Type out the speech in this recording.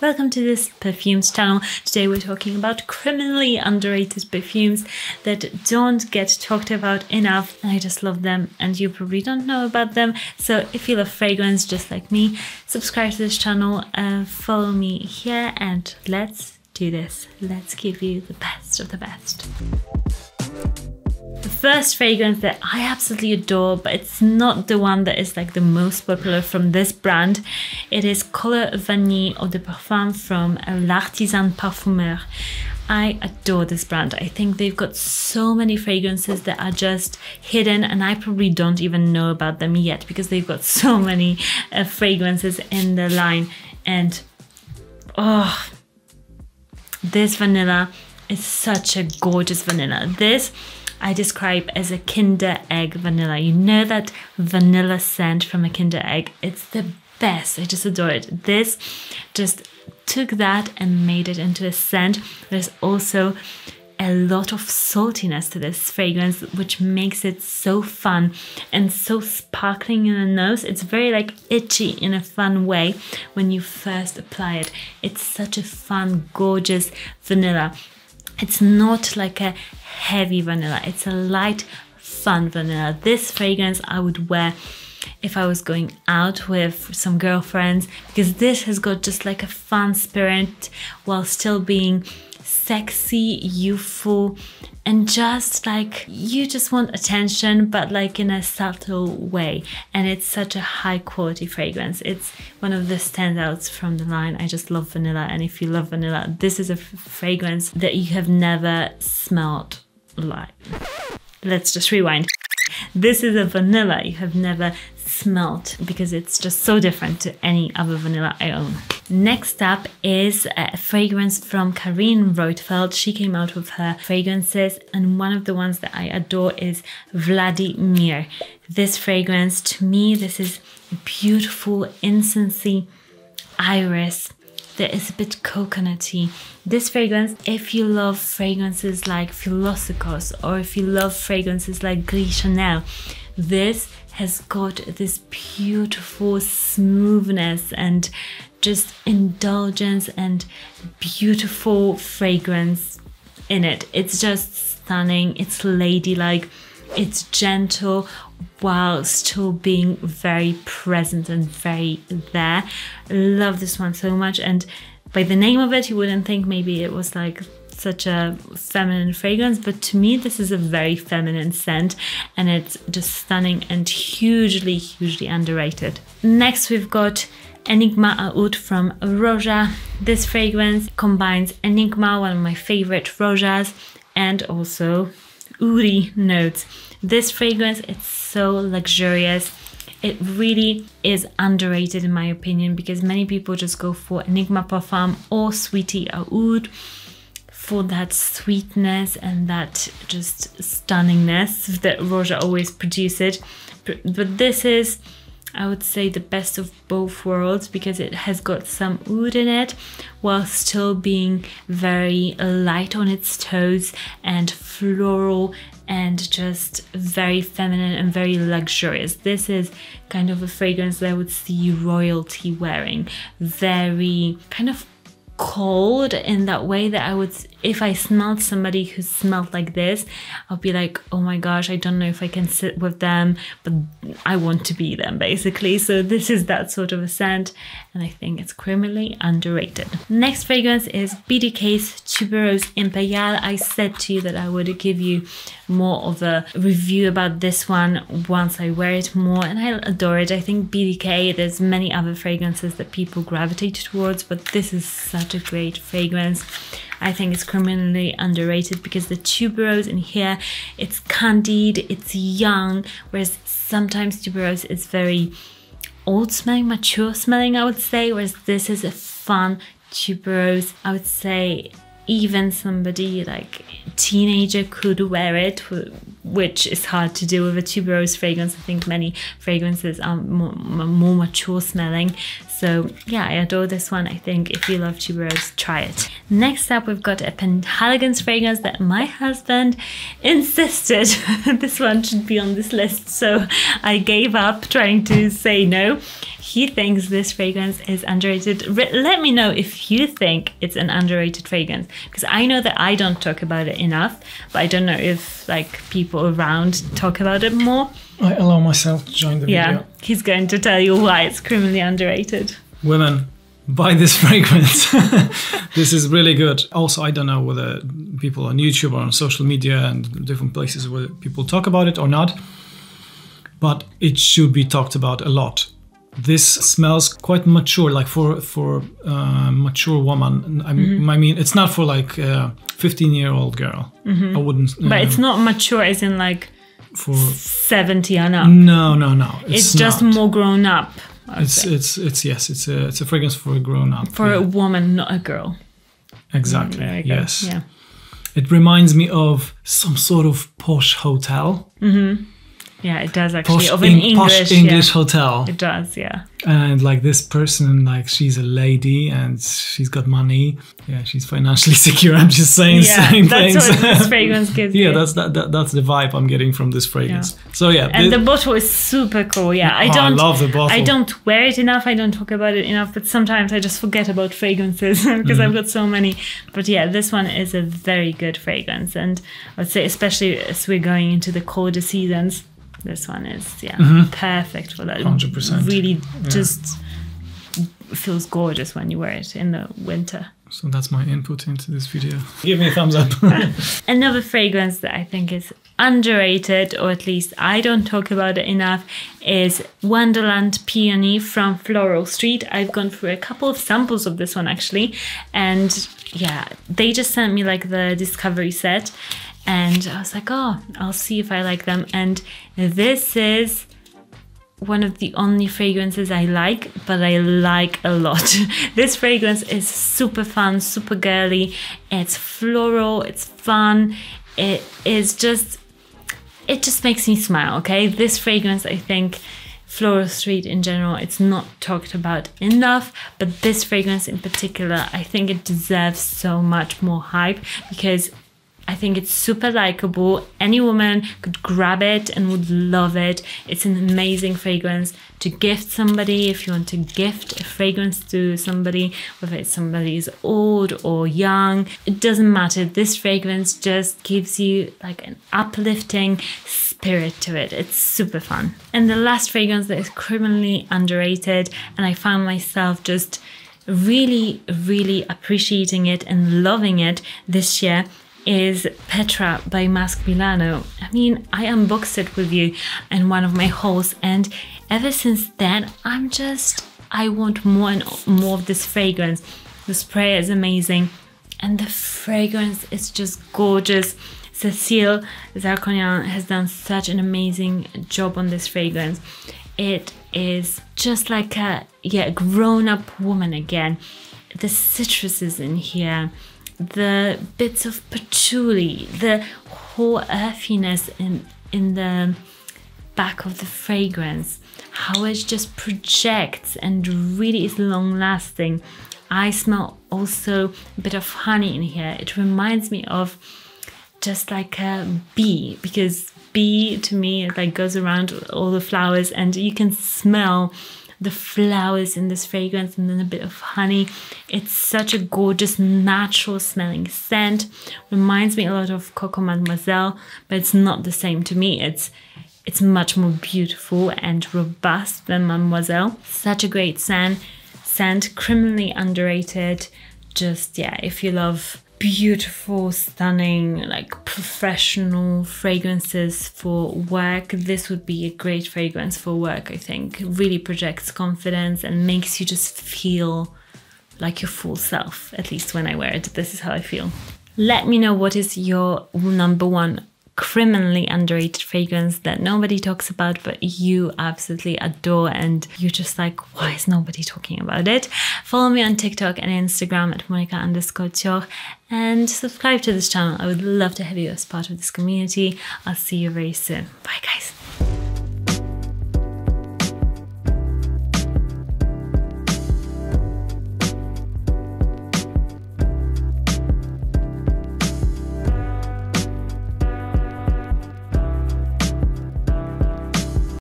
Welcome to this Perfumes channel. Today we're talking about criminally underrated perfumes that don't get talked about enough. I just love them and you probably don't know about them. So if you love fragrance just like me, subscribe to this channel, follow me here and let's do this. Let's give you the best of the best. The first fragrance that I absolutely adore, but it's not the one that is like the most popular from this brand. It is Couleur Vanille Eau de Parfum from L'Artisan Parfumeur. I adore this brand. I think they've got so many fragrances that are just hidden and I probably don't even know about them yet because they've got so many fragrances in the line. And oh, this vanilla is such a gorgeous vanilla. This I describe as a Kinder Egg vanilla. You know that vanilla scent from a Kinder Egg? It's the best. I just adore it. This just took that and made it into a scent. There's also a lot of saltiness to this fragrance, which makes it so fun and so sparkling in the nose. It's very like itchy in a fun way when you first apply it. It's such a fun, gorgeous vanilla. It's not like a heavy vanilla, it's a light, fun vanilla. This fragrance I would wear if I was going out with some girlfriends because this has got just like a fun spirit while still being sexy, youthful, and just like you just want attention but like in a subtle way. And it's such a high quality fragrance. It's one of the standouts from the line. I just love vanilla, and if you love vanilla, this is a fragrance that you have never smelled like. Let's just rewind. This is a vanilla you have never smelled because it's just so different to any other vanilla I own. Next up is a fragrance from Carine Roitfeld. She came out with her fragrances and one of the ones that I adore is Vladimir. This fragrance, to me, this is beautiful, incensey, iris that is a bit coconutty. This fragrance, if you love fragrances like Philosopos or if you love fragrances like Gris Chanel, this has got this beautiful smoothness and just indulgence and beautiful fragrance in it. It's just stunning, it's ladylike, it's gentle while still being very present and very there. I love this one so much, and by the name of it you wouldn't think maybe it was like such a feminine fragrance, but to me this is a very feminine scent and it's just stunning and hugely underrated. Next we've got Enigma Oud from Roja. This fragrance combines Enigma, one of my favorite Rojas, and also oudy notes. This fragrance, it's so luxurious. It really is underrated in my opinion because many people just go for Enigma Parfum or Sweetie Oud for that sweetness and that just stunningness that Roja always produces. But this is, I would say, the best of both worlds because it has got some oud in it while still being very light on its toes and floral and just very feminine and very luxurious. This is kind of a fragrance that I would see royalty wearing. Very kind of cold in that way that I would, if I smelled somebody who smelled like this, I'll be like, oh my gosh, I don't know if I can sit with them, but I want to be them basically. So this is that sort of a scent and I think it's criminally underrated. Next fragrance is BDK's Tuberose Imperial. I said to you that I would give you more of a review about this one once I wear it more, and I adore it. I think BDK, there's many other fragrances that people gravitate towards, but this is such a great fragrance. I think it's criminally underrated because the tuberose in here, it's candied, it's young, whereas sometimes tuberose is very old smelling, mature smelling, I would say, whereas this is a fun tuberose. I would say even somebody like teenager could wear it, which is hard to do with a tuberose fragrance. I think many fragrances are more mature smelling. So yeah, I adore this one. I think if you love tuberose, try it. Next up, we've got a Penhaligon's fragrance that my husband insisted this one should be on this list. So I gave up trying to say no. He thinks this fragrance is underrated. Let me know if you think it's an underrated fragrance, because I know that I don't talk about it enough, but I don't know if like people around talk about it more. I allow myself to join the video. Yeah, he's going to tell you why it's criminally underrated. Women, buy this fragrance. This is really good. Also, I don't know whether people on YouTube or on social media and different places where people talk about it or not, but it should be talked about a lot. This smells quite mature, like for mature woman. I mean, it's not for like a 15-year-old girl. I wouldn't. But it's not mature as in like for 70 and up. No. It's just more grown up. It's a fragrance for a grown up. For a woman, not a girl. Exactly. Yes. Yeah. It reminds me of some sort of posh hotel. Yeah, it does actually. Of an posh English hotel. It does, yeah. And like this person, like she's a lady and she's got money. Yeah, she's financially secure. I'm just saying same things. That's what this fragrance gives you. That's the vibe I'm getting from this fragrance. Yeah. So yeah. And the bottle is super cool. Yeah, I love the bottle. I don't wear it enough. I don't talk about it enough. But sometimes I just forget about fragrances because I've got so many. But yeah, this one is a very good fragrance. And I would say, especially as we're going into the colder seasons, this one is perfect for that. 100%. Really just feels gorgeous when you wear it in the winter. So that's my input into this video. Give me a thumbs up. Another fragrance that I think is underrated, or at least I don't talk about it enough, is Wonderland Peony from Floral Street. I've gone through a couple of samples of this one actually, and yeah, they just sent me like the discovery set. And I was like, oh, I'll see if I like them. And this is one of the only fragrances I like, but I like a lot. This fragrance is super fun, super girly. It's floral, it's fun. It just makes me smile, okay? This fragrance, I think, Floral Street in general, it's not talked about enough, but this fragrance in particular, I think it deserves so much more hype because I think it's super likable. Any woman could grab it and would love it. It's an amazing fragrance to gift somebody. If you want to gift a fragrance to somebody, whether it's somebody who's old or young, it doesn't matter. This fragrance just gives you like an uplifting spirit to it. It's super fun. And the last fragrance that is criminally underrated, and I found myself just really, really appreciating it and loving it this year, is Petra by Masque Milano. I mean, I unboxed it with you in one of my hauls, and ever since then, I want more and more of this fragrance. The spray is amazing, and the fragrance is just gorgeous. Cécile Zarconian has done such an amazing job on this fragrance. It is just like a grown-up woman again. The citruses in here, the bits of patchouli, the whole earthiness in the back of the fragrance, how it just projects and really is long lasting. I smell also a bit of honey in here. It reminds me of just like a bee, because bee to me it like goes around all the flowers and you can smell the flowers in this fragrance and then a bit of honey. It's such a gorgeous, natural smelling scent. Reminds me a lot of Coco Mademoiselle, but it's not the same to me. It's much more beautiful and robust than Mademoiselle. Such a great scent, criminally underrated. Just, yeah, if you love beautiful, stunning, like professional fragrances for work, this would be a great fragrance for work, I think. It really projects confidence and makes you just feel like your full self. At least when I wear it, this is how I feel. Let me know what is your number one criminally underrated fragrance that nobody talks about but you absolutely adore and you're just like, why is nobody talking about it? Follow me on TikTok and Instagram at Monika_Cioch and subscribe to this channel. I would love to have you as part of this community. I'll see you very soon. Bye guys.